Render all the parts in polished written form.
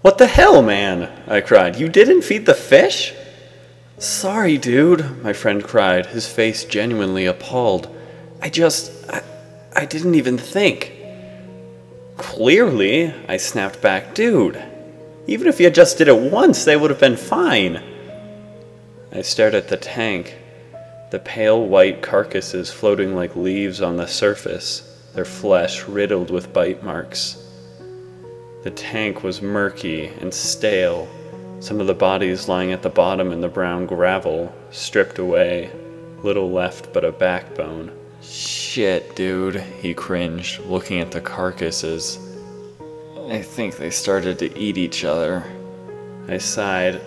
"What the hell, man?" I cried. "You didn't feed the fish?" "Sorry, dude," my friend cried, his face genuinely appalled. I didn't even think." "Clearly," I snapped back. "Dude, even if you just did it once, they would have been fine." I stared at the tank, the pale white carcasses floating like leaves on the surface, their flesh riddled with bite marks. The tank was murky and stale, some of the bodies lying at the bottom in the brown gravel, stripped away, little left but a backbone. "Shit, dude," he cringed, looking at the carcasses. "I think they started to eat each other." I sighed.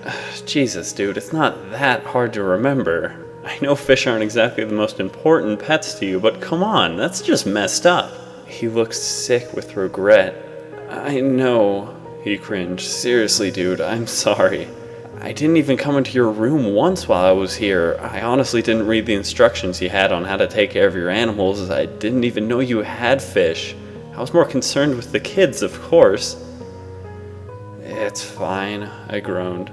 "Jesus, dude, it's not that hard to remember. I know fish aren't exactly the most important pets to you, but come on, that's just messed up." He looked sick with regret. "I know," he cringed. "Seriously, dude, I'm sorry. I didn't even come into your room once while I was here. I honestly didn't read the instructions you had on how to take care of your animals. I didn't even know you had fish. I was more concerned with the kids, of course." "It's fine," I groaned.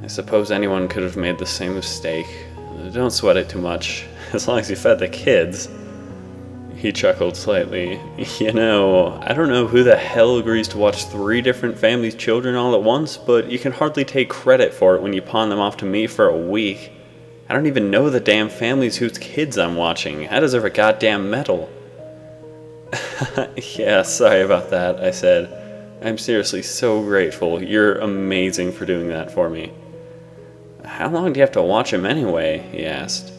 "I suppose anyone could have made the same mistake. Don't sweat it too much, as long as you fed the kids." He chuckled slightly. "You know, I don't know who the hell agrees to watch 3 different families' children all at once, but you can hardly take credit for it when you pawn them off to me for a week. I don't even know the damn families whose kids I'm watching. I deserve a goddamn medal." "Yeah, sorry about that," I said. "I'm seriously so grateful. You're amazing for doing that for me." "How long do you have to watch him anyway?" he asked.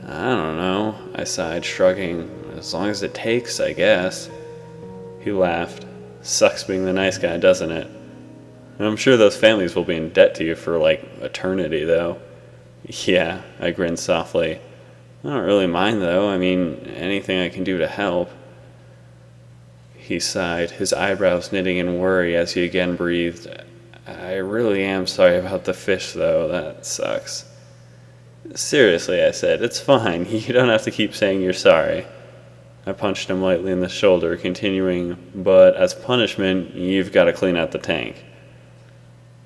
"I don't know," I sighed, shrugging. "As long as it takes, I guess." He laughed. "Sucks being the nice guy, doesn't it? I'm sure those families will be in debt to you for, like, eternity, though." "Yeah," I grinned softly. "I don't really mind, though. I mean, anything I can do to help." He sighed, his eyebrows knitting in worry as he again breathed. "I really am sorry about the fish, though. That sucks." "Seriously," I said, "it's fine. You don't have to keep saying you're sorry." I punched him lightly in the shoulder, continuing, "But as punishment, you've got to clean out the tank."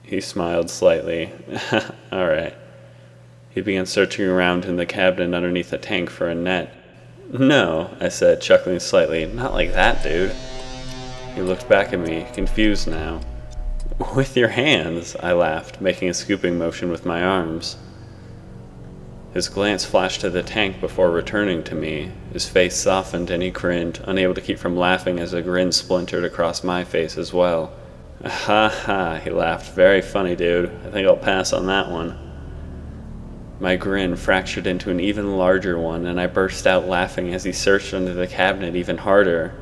He smiled slightly. "All right." He began searching around in the cabinet underneath the tank for a net. "No," I said, chuckling slightly, "not like that, dude." He looked back at me, confused now. "With your hands," I laughed, making a scooping motion with my arms. His glance flashed to the tank before returning to me. His face softened and he grinned, unable to keep from laughing as a grin splintered across my face as well. "Ha ha," he laughed. "Very funny, dude. I think I'll pass on that one." My grin fractured into an even larger one, and I burst out laughing as he searched under the cabinet even harder.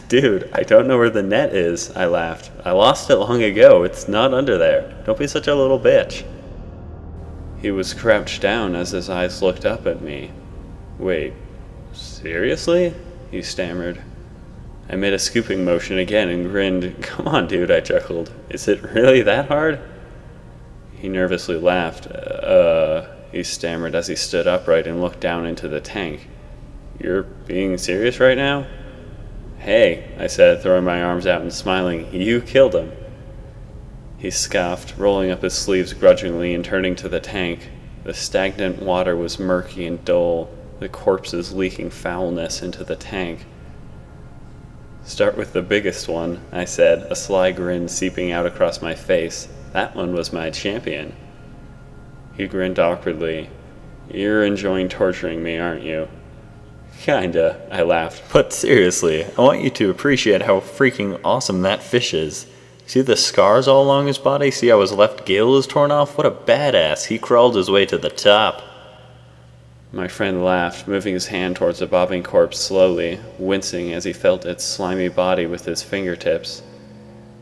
"Dude, I don't know where the net is," I laughed. "I lost it long ago. It's not under there. Don't be such a little bitch." He was crouched down as his eyes looked up at me. "Wait, seriously?" he stammered. I made a scooping motion again and grinned. "Come on, dude," I chuckled. "Is it really that hard?" He nervously laughed. He stammered as he stood upright and looked down into the tank. "You're being serious right now?" "Hey," I said, throwing my arms out and smiling, "you killed him." He scoffed, rolling up his sleeves grudgingly and turning to the tank. The stagnant water was murky and dull, the corpses leaking foulness into the tank. "Start with the biggest one," I said, a sly grin seeping out across my face. "That one was my champion." He grinned awkwardly. "You're enjoying torturing me, aren't you?" "Kinda," I laughed. "But seriously, I want you to appreciate how freaking awesome that fish is. See the scars all along his body? See how his left gill is torn off? What a badass. He crawled his way to the top." My friend laughed, moving his hand towards the bobbing corpse slowly, wincing as he felt its slimy body with his fingertips.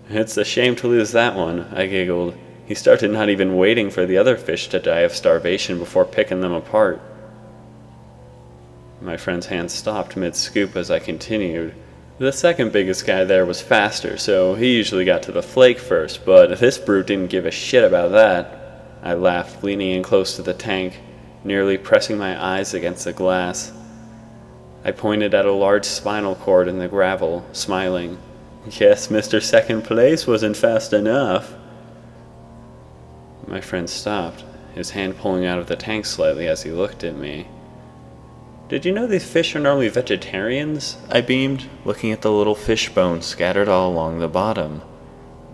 "It's a shame to lose that one," I giggled. "He started not even waiting for the other fish to die of starvation before picking them apart." My friend's hand stopped mid-scoop as I continued. "The second biggest guy there was faster, so he usually got to the flake first, but this brute didn't give a shit about that." I laughed, leaning in close to the tank, nearly pressing my eyes against the glass. I pointed at a large spinal cord in the gravel, smiling. Guess Mr. Second Place wasn't fast enough. My friend stopped, his hand pulling out of the tank slightly as he looked at me. Did you know these fish are normally vegetarians? I beamed, looking at the little fish bones scattered all along the bottom.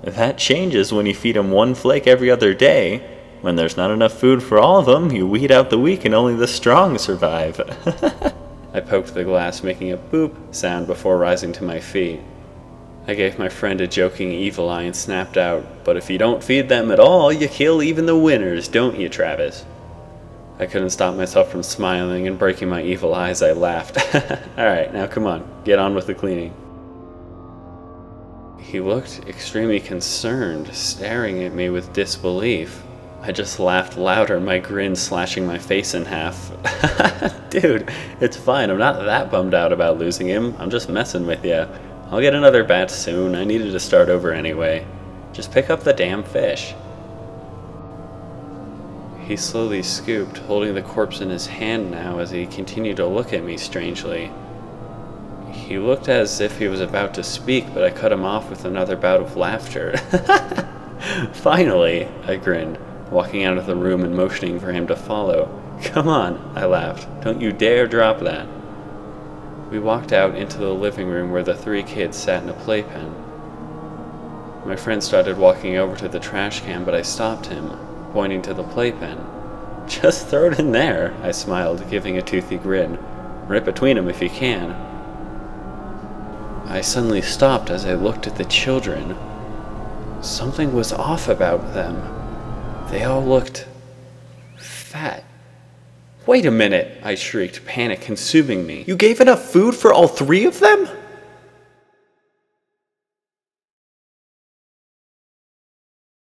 That changes when you feed them one flake every other day. When there's not enough food for all of them, you weed out the weak and only the strong survive. I poked the glass, making a boop sound before rising to my feet. I gave my friend a joking evil eye and snapped out, "But if you don't feed them at all, you kill even the winners, don't you, Travis?" I couldn't stop myself from smiling and breaking my evil eye as I laughed. Alright, now come on, get on with the cleaning. He looked extremely concerned, staring at me with disbelief. I just laughed louder, my grin slashing my face in half. Dude, it's fine, I'm not that bummed out about losing him, I'm just messing with you. I'll get another batch soon, I needed to start over anyway. Just pick up the damn fish. He slowly scooped, holding the corpse in his hand now as he continued to look at me strangely. He looked as if he was about to speak, but I cut him off with another bout of laughter. Finally, I grinned, walking out of the room and motioning for him to follow. Come on, I laughed. Don't you dare drop that. We walked out into the living room where the three kids sat in a playpen. My friend started walking over to the trash can, but I stopped him, pointing to the playpen. Just throw it in there, I smiled, giving a toothy grin. Right between them if you can. I suddenly stopped as I looked at the children. Something was off about them. They all looked fat. Wait a minute, I shrieked, panic consuming me. You gave enough food for all three of them?